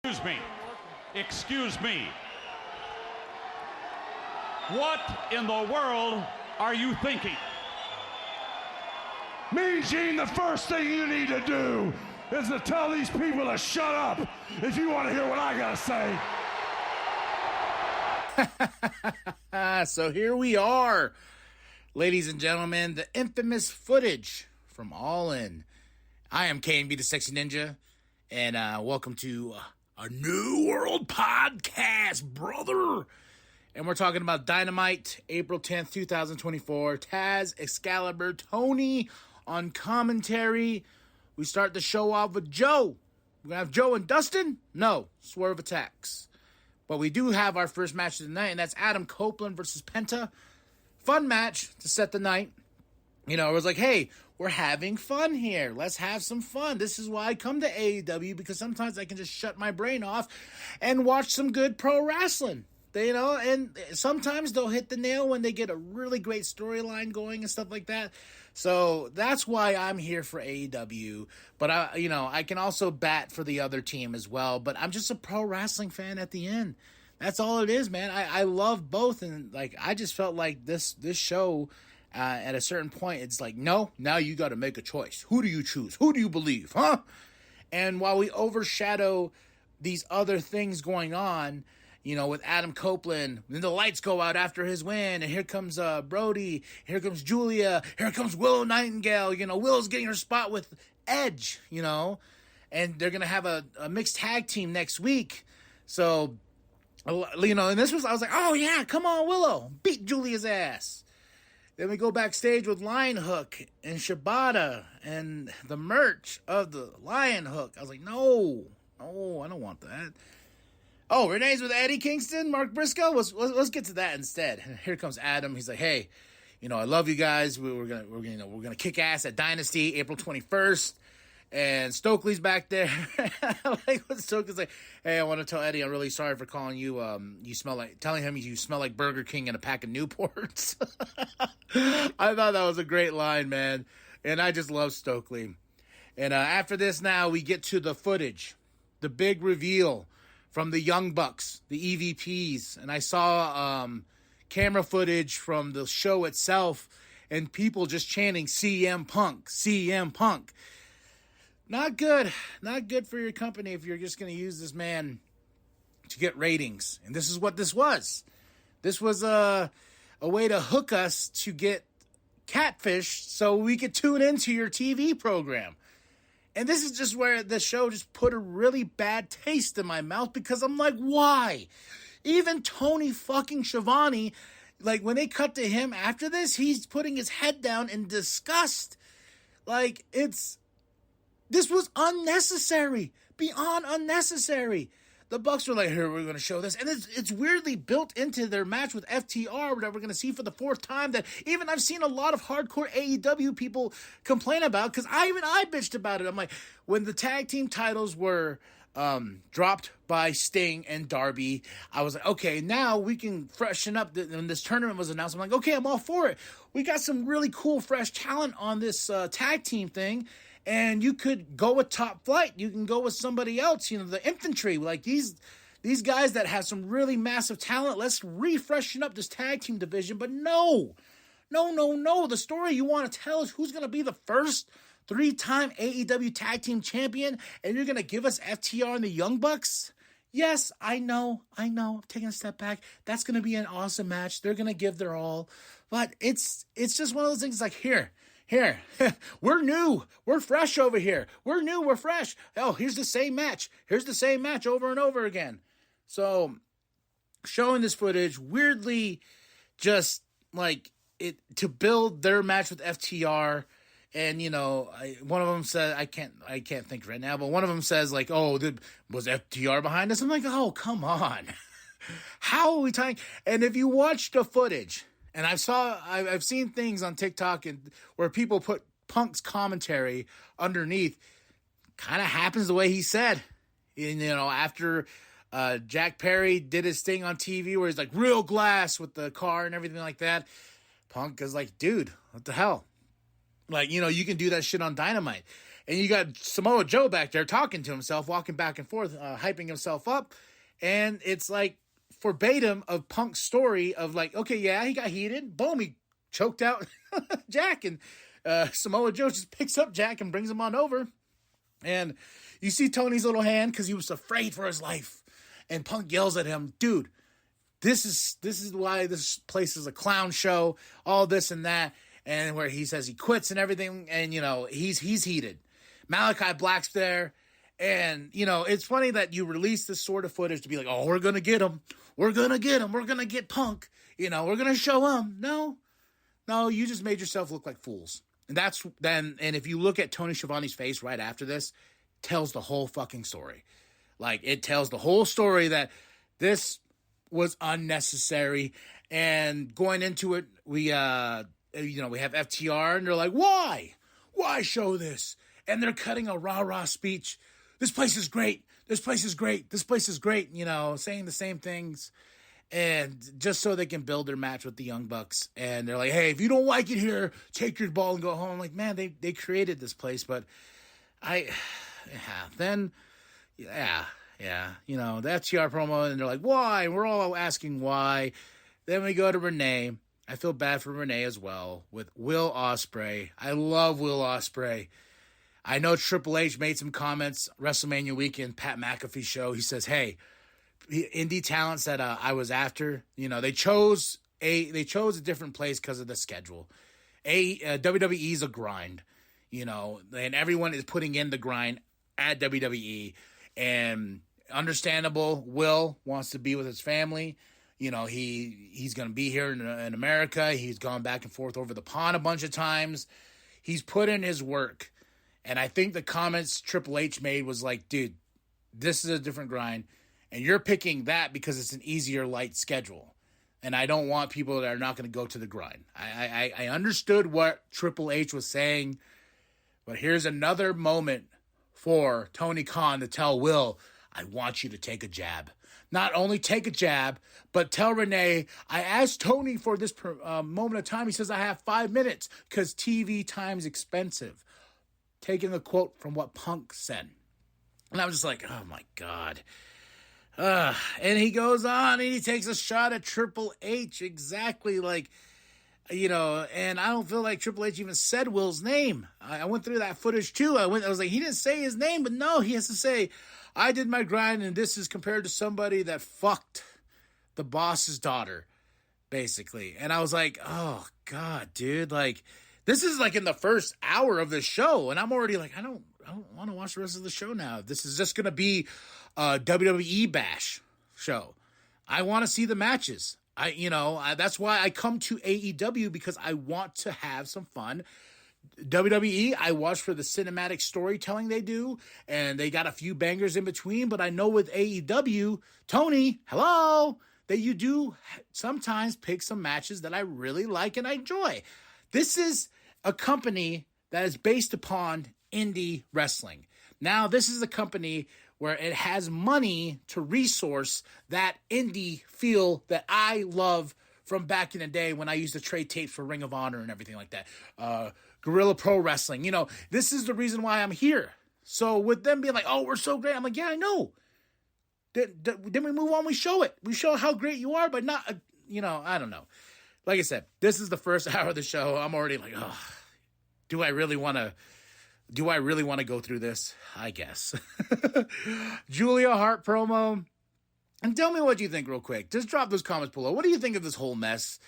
Excuse me. Excuse me. What in the world are you thinking? Mean Gene, the first thing you need to do is to tell these people to shut up if you want to hear what I gotta say. So here we are, ladies and gentlemen, the infamous footage from All In. I am KNB the Sexy Ninja, and welcome to a New World podcast, brother. And we're talking about Dynamite, April 10th, 2024. Taz, Excalibur, Tony on commentary. We start the show off with Joe. We're going to have Joe and Dustin? No, Swerve Attacks. But we do have our first match of the night, and that's Adam Copeland versus Penta. Fun match to set the night. You know, it was like, hey, we're having fun here. Let's have some fun. This is why I come to AEW, because sometimes I can just shut my brain off and watch some good pro wrestling. You know, and sometimes they'll hit the nail when they get a really great storyline going and stuff like that. So that's why I'm here for AEW. But I can also bat for the other team as well. But I'm just a pro wrestling fan at the end. That's all it is, man. I love both, and like I just felt like this show at a certain point, it's like, no, now you got to make a choice. Who do you choose? Who do you believe? Huh? And while we overshadow these other things going on, you know, with Adam Copeland, then the lights go out after his win, and here comes Brody, here comes Julia, here comes Willow Nightingale. You know, Willow's getting her spot with Edge, you know, and they're going to have a mixed tag team next week. So, you know, and I was like, oh yeah, come on, Willow, beat Julia's ass. Then we go backstage with Lionhook and Shibata and the merch of the Lionhook. I was like, no, I don't want that. Oh, Renee's with Eddie Kingston, Mark Briscoe. Let's get to that instead. And here comes Adam. He's like, "Hey, you know, I love you guys. We're gonna kick ass at Dynasty, April 21st." And Stokely's back there. Like what Stokely's like, "Hey, I want to tell Eddie I'm really sorry for calling you. Telling him you smell like Burger King and a pack of Newports." I thought that was a great line, man. And I just love Stokely. And after this, now we get to the footage, the big reveal from the Young Bucks, the EVPs, and I saw camera footage from the show itself, and people just chanting CM Punk, CM Punk. Not good for your company if you're just going to use this man to get ratings. And this is what this was. This was a way to hook us to get catfished so we could tune into your TV program. And this is just where the show just put a really bad taste in my mouth, because I'm like, why? Even Tony fucking Schiavone, like when they cut to him after this, he's putting his head down in disgust. Like this was unnecessary, beyond unnecessary. The Bucks were like, here, we're going to show this. And it's weirdly built into their match with FTR that we're going to see for the fourth time, that even I've seen a lot of hardcore AEW people complain about, because I bitched about it. I'm like, when the tag team titles were dropped by Sting and Darby, I was like, okay, now we can freshen up. When this tournament was announced, I'm like, okay, I'm all for it. We got some really cool, fresh talent on this tag team thing. And you could go with Top Flight. You can go with somebody else, you know, the infantry. Like these guys that have some really massive talent. Let's refreshen up this tag team division. But no. The story you want to tell is who's going to be the first 3-time AEW tag team champion. And you're going to give us FTR and the Young Bucks? Yes, I know. I'm taking a step back. That's going to be an awesome match. They're going to give their all. But it's just one of those things like, here, we're new. We're fresh over here. We're new. We're fresh. Oh, here's the same match. Here's the same match over and over again. So, showing this footage, weirdly, just like it to build their match with FTR. And, you know, one of them said, I can't think right now, but one of them says like, oh, was FTR behind us? I'm like, oh, come on. How are we tying? And if you watch the footage, and I've seen things on TikTok and where people put Punk's commentary underneath, kind of happens the way he said. And, you know, after Jack Perry did his thing on TV where he's like real glass with the car and everything like that, Punk is like, dude, what the hell? Like, you know, you can do that shit on Dynamite. And you got Samoa Joe back there talking to himself, walking back and forth, hyping himself up. And it's like verbatim of Punk's story of like, okay, yeah, he got heated. Boom, he choked out Jack. And Samoa Joe just picks up Jack and brings him on over. And you see Tony's little hand because he was afraid for his life. And Punk yells at him, dude, this is why this place is a clown show, all this and that. And where he says he quits and everything. And, you know, he's heated. Malachi Black's there. And, you know, it's funny that you release this sort of footage to be like, oh, we're going to get him. We're going to get him. We're going to get Punk. You know, we're going to show him. No, you just made yourself look like fools. And and if you look at Tony Schiavone's face right after this, tells the whole fucking story. Like, it tells the whole story that this was unnecessary. And going into it, we have FTR, and they're like, why? Why show this? And they're cutting a rah-rah speech. This place is great. This place is great. This place is great. You know, saying the same things. And just so they can build their match with the Young Bucks. And they're like, hey, if you don't like it here, take your ball and go home. I'm like, man, they created this place. But you know, the FTR promo. And they're like, why? And we're all asking why. Then we go to Renee. I feel bad for Renee as well with Will Ospreay. I love Will Ospreay. I know Triple H made some comments WrestleMania weekend, Pat McAfee show. He says, hey, indie talents that I was after, you know, they chose a different place because of the schedule. WWE is a grind, you know, and everyone is putting in the grind at WWE. And understandable, Will wants to be with his family. You know, he's going to be here in America. He's gone back and forth over the pond a bunch of times. He's put in his work. And I think the comments Triple H made was like, dude, this is a different grind. And you're picking that because it's an easier, light schedule. And I don't want people that are not going to go to the grind. I understood what Triple H was saying. But here's another moment for Tony Khan to tell Will, I want you to take a jab. Not only take a jab, but tell Renee, I asked Tony for this moment of time. He says, I have 5 minutes because TV time's expensive. Taking a quote from what Punk said. And I was just like, oh my God. And he goes on and he takes a shot at Triple H. Exactly like, you know, and I don't feel like Triple H even said Will's name. I went through that footage too. I was like, he didn't say his name, but no, he has to say, I did my grind and this is compared to somebody that fucked the boss's daughter, basically. And I was like, oh God, dude, like, this is like in the first hour of the show, and I'm already like, I don't want to watch the rest of the show now. This is just going to be a WWE bash show. I want to see the matches. That's why I come to AEW, because I want to have some fun. WWE, I watch for the cinematic storytelling they do, and they got a few bangers in between, but I know with AEW, Tony, hello, that you do sometimes pick some matches that I really like and I enjoy. This is a company that is based upon indie wrestling. Now, this is a company where it has money to resource that indie feel that I love from back in the day when I used to trade tapes for Ring of Honor and everything like that. Guerrilla Pro Wrestling. You know, this is the reason why I'm here. So with them being like, oh, we're so great. I'm like, yeah, I know. Then we move on. We show it. We show how great you are, but not, I don't know. Like I said, this is the first hour of the show. I'm already like, oh, do I really want to go through this? I guess. Julia Hart promo. And tell me what you think real quick. Just drop those comments below. What do you think of this whole mess?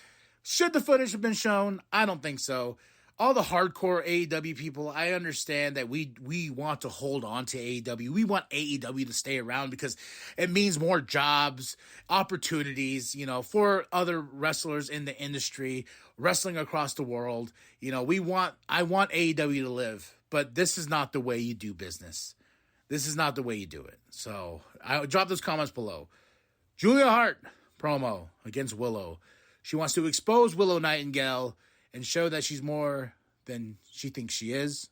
Should the footage have been shown? I don't think so. All the hardcore AEW people, I understand that we want to hold on to AEW. We want AEW to stay around because it means more jobs, opportunities, for other wrestlers in the industry, wrestling across the world. I want AEW to live, but this is not the way you do business. This is not the way you do it. So I drop those comments below. Julia Hart promo against Willow. She wants to expose Willow Nightingale and show that she's more than she thinks she is,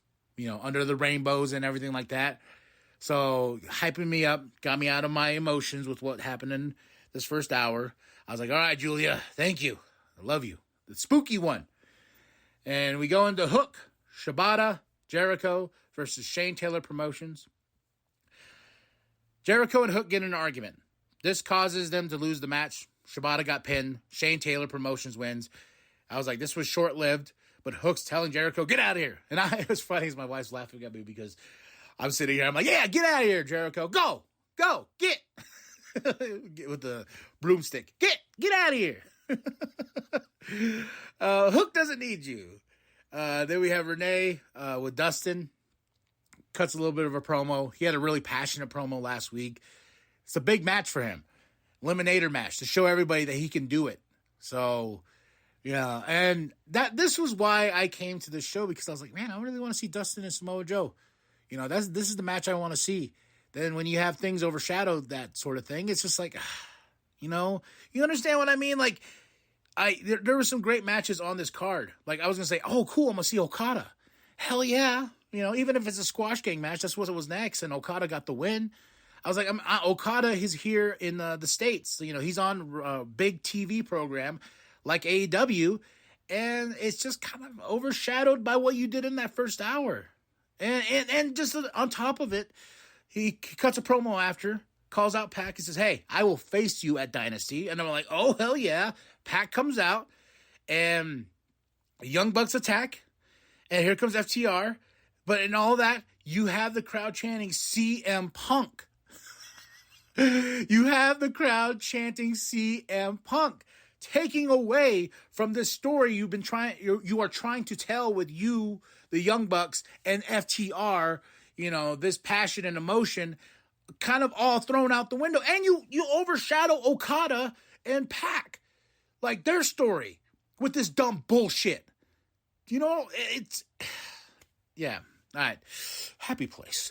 under the rainbows and everything like that. So hyping me up, got me out of my emotions with what happened in this first hour. I was like, all right, Julia, thank you. I love you. The spooky one. And we go into Hook, Shibata, Jericho versus Shane Taylor Promotions. Jericho and Hook get in an argument. This causes them to lose the match. Shibata got pinned. Shane Taylor Promotions wins. I was like, this was short-lived, but Hook's telling Jericho, get out of here. And it was funny as my wife's laughing at me because I'm sitting here. I'm like, yeah, get out of here, Jericho. Go, get. Get with the broomstick. Get out of here. Hook doesn't need you. Then we have Renee with Dustin. Cuts a little bit of a promo. He had a really passionate promo last week. It's a big match for him. Eliminator match to show everybody that he can do it. So, yeah. And this was why I came to this show, because I was like, man, I really want to see Dustin and Samoa Joe. This is the match I want to see. Then when you have things overshadow that sort of thing, it's just like, you understand what I mean? Like, there were some great matches on this card. Like, I was going to say, oh, cool, I'm going to see Okada. Hell yeah. Even if it's a squash gang match, that's what it was next, and Okada got the win. I was like, Okada is here in the States. He's on a big TV program like AEW, and it's just kind of overshadowed by what you did in that first hour. And just on top of it, he cuts a promo after, calls out Pac, and says, hey, I will face you at Dynasty. And I'm like, oh, hell yeah. Pac comes out, and Young Bucks attack, and here comes FTR. But in all that, you have the crowd chanting CM Punk. You have the crowd chanting CM Punk, taking away from this story you are trying to tell with you, the Young Bucks, and FTR. This passion and emotion kind of all thrown out the window. And you overshadow Okada and Pac, like their story, with this dumb bullshit. It's... Yeah. All right. Happy place.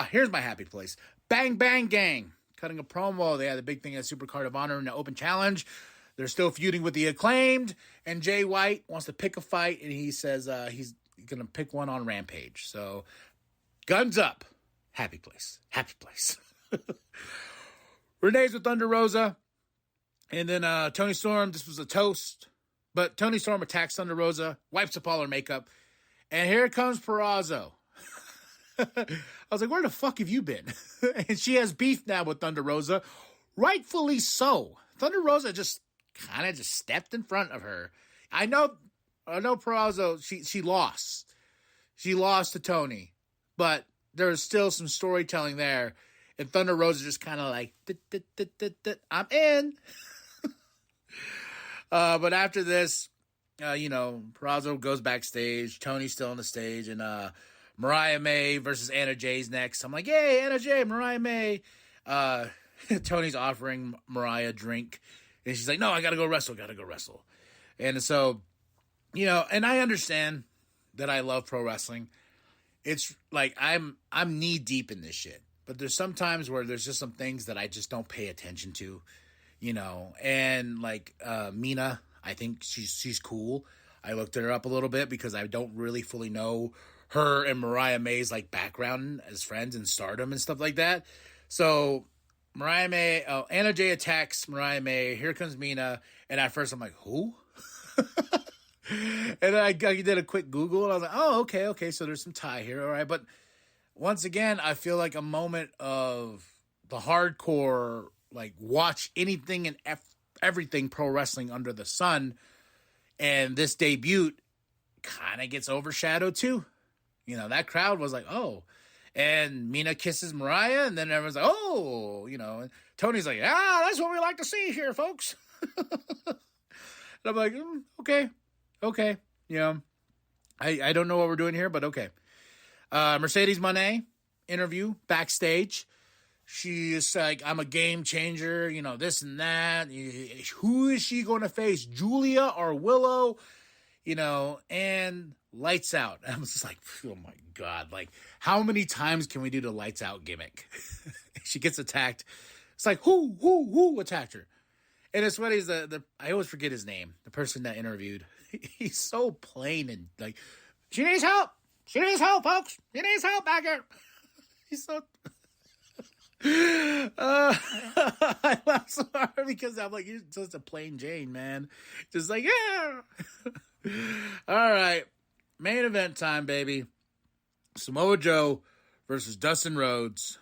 Here's my happy place. Bang Bang Gang. Cutting a promo. They had the big thing at Supercard of Honor in the Open Challenge. They're still feuding with the Acclaimed. And Jay White wants to pick a fight. And he says he's going to pick one on Rampage. So, guns up. Happy place. Renee's with Thunder Rosa. And then Tony Storm. This was a toast. But Tony Storm attacks Thunder Rosa. Wipes up all her makeup. And here comes Purrazzo. I was like, where the fuck have you been? And she has beef now with Thunder Rosa. Rightfully so. Thunder Rosa just kind of stepped in front of her. I know Purrazzo, she lost. She lost to Tony. But there's still some storytelling there. And Thunder Rosa just kind of like, I'm in. But after this, Purrazzo goes backstage. Tony's still on the stage. And Mariah May versus Anna Jay's next. I'm like, yay, Anna Jay, Mariah May. Tony's offering Mariah a drink. And she's like, no, I gotta go wrestle. And so, and I understand that I love pro wrestling. It's like I'm knee deep in this shit. But there's some times where there's just some things that I just don't pay attention to, and like Mina, I think she's cool. I looked her up a little bit because I don't really fully know her and Mariah May's like background as friends and stardom and stuff like that. So Anna Jay attacks Mariah May. Here comes Mina. And at first I'm like, who? And I did a quick Google and I was like, oh, okay. So there's some tie here. All right. But once again, I feel like a moment of the hardcore, like watch anything and everything pro wrestling under the sun. And this debut kind of gets overshadowed too. That crowd was like, oh. And Mina kisses Mariah, and then everyone's like, oh, and Tony's like, that's what we like to see here, folks. And I'm like, okay. I don't know what we're doing here, but okay. Mercedes Moné interview backstage. She is like, I'm a game changer, this and that. Who is she going to face, Julia or Willow? And lights out. I was just like, oh my God, like how many times can we do the lights out gimmick? She gets attacked. It's like, who attacked her? And it's funny is I always forget his name. The person that interviewed, he's so plain and like, she needs help, folks. She needs help back here. He's so, I laugh so hard because I'm like, you're just a plain Jane, man. Just like, yeah. All right. main event time, baby. Samoa Joe versus Dustin Rhodes.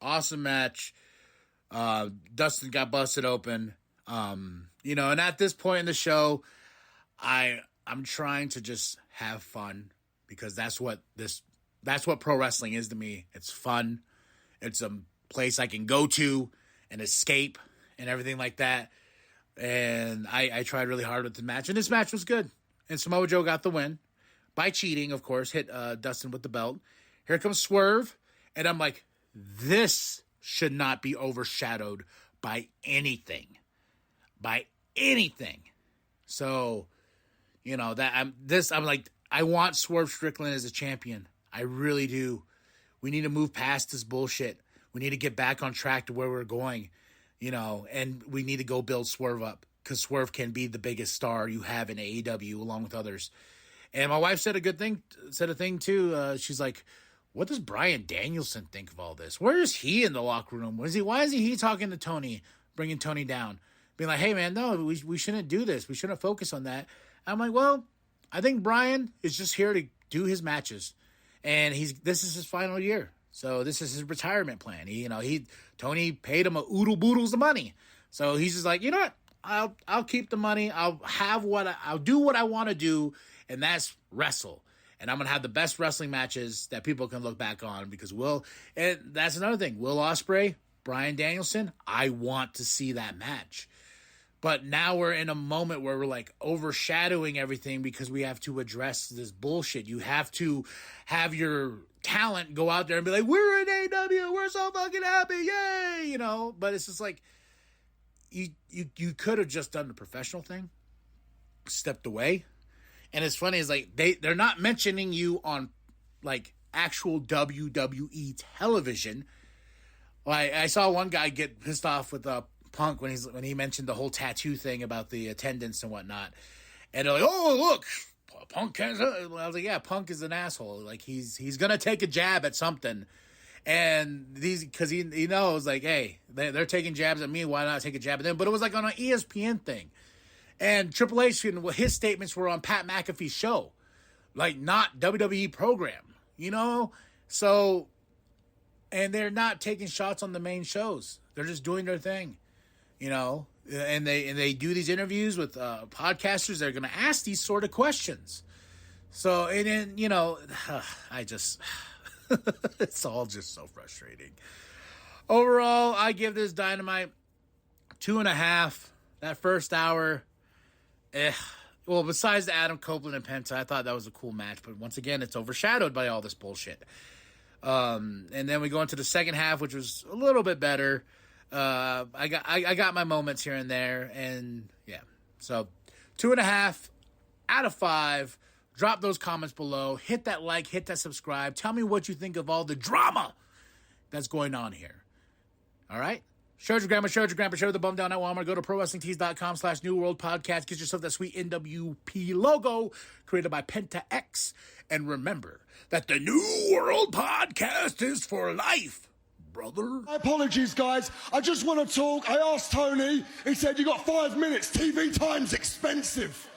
Awesome match. Dustin got busted open. You know, and at this point in the show, I'm trying to just have fun because that's what pro wrestling is to me. It's fun. It's a place I can go to and escape and everything like that. And I tried really hard with the match, and this match was good. And Samoa Joe got the win by cheating, of course, hit Dustin with the belt. Here comes Swerve, and I'm like, this should not be overshadowed by anything. By anything. So, you know, I'm like, I want Swerve Strickland as a champion. I really do. We need to move past this bullshit. We need to get back on track to where we're going, you know, and we need to go build Swerve up because Swerve can be the biggest star you have in AEW along with others. And my wife said a thing too. She's like, what does Bryan Danielson think of all this? Where is he in the locker room? Why is he talking to Tony, bringing Tony down? Being like, hey man, no, we shouldn't do this. We shouldn't focus on that. I'm like, well, I think Bryan is just here to do his matches. And this is his final year. So this is his retirement plan. Tony paid him a oodle boodles of money. So he's just like, you know what? I'll keep the money. I'll do what I want to do, and that's wrestle. And I'm going to have the best wrestling matches that people can look back on because and that's another thing. Will Ospreay, Bryan Danielson, I want to see that match. But now we're in a moment where we're like overshadowing everything because we have to address this bullshit. You have to have your talent go out there and be like, we're in AEW, we're so fucking happy, yay, you know. But it's just like, you could have just done the professional thing, stepped away. And it's funny, is like they're not mentioning you on like actual WWE television. Like I saw one guy get pissed off with Punk when he mentioned the whole tattoo thing about the attendance and whatnot, and they're like, "Oh, look, Punk can't." I was like, "Yeah, Punk is an asshole. Like he's gonna take a jab at something, and because he knows like, hey, they're taking jabs at me. Why not take a jab at them?" But it was like on an ESPN thing, and Triple H, his statements were on Pat McAfee's show, like not WWE program, you know. So, and they're not taking shots on the main shows. They're just doing their thing. You know, and they do these interviews with podcasters that are going to ask these sort of questions. So, and then, you know, it's all just so frustrating. Overall, I give this Dynamite 2.5. That first hour, well, besides the Adam Copeland and Penta, I thought that was a cool match. But once again, it's overshadowed by all this bullshit. And then we go into the second half, which was a little bit better. I got my moments here and there, and yeah. So 2.5 out of 5. Drop those comments below. Hit that like, hit that subscribe. Tell me what you think of all the drama that's going on here. All right? Show your grandma, show the bum down at Walmart. Go to ProWrestlingTees.com/New World Podcast. Get yourself that sweet nWp logo created by Penta X. And remember that the New World Podcast is for life. Brother. My apologies, guys. I just want to talk. I asked Tony. He said, you got 5 minutes. TV time's expensive.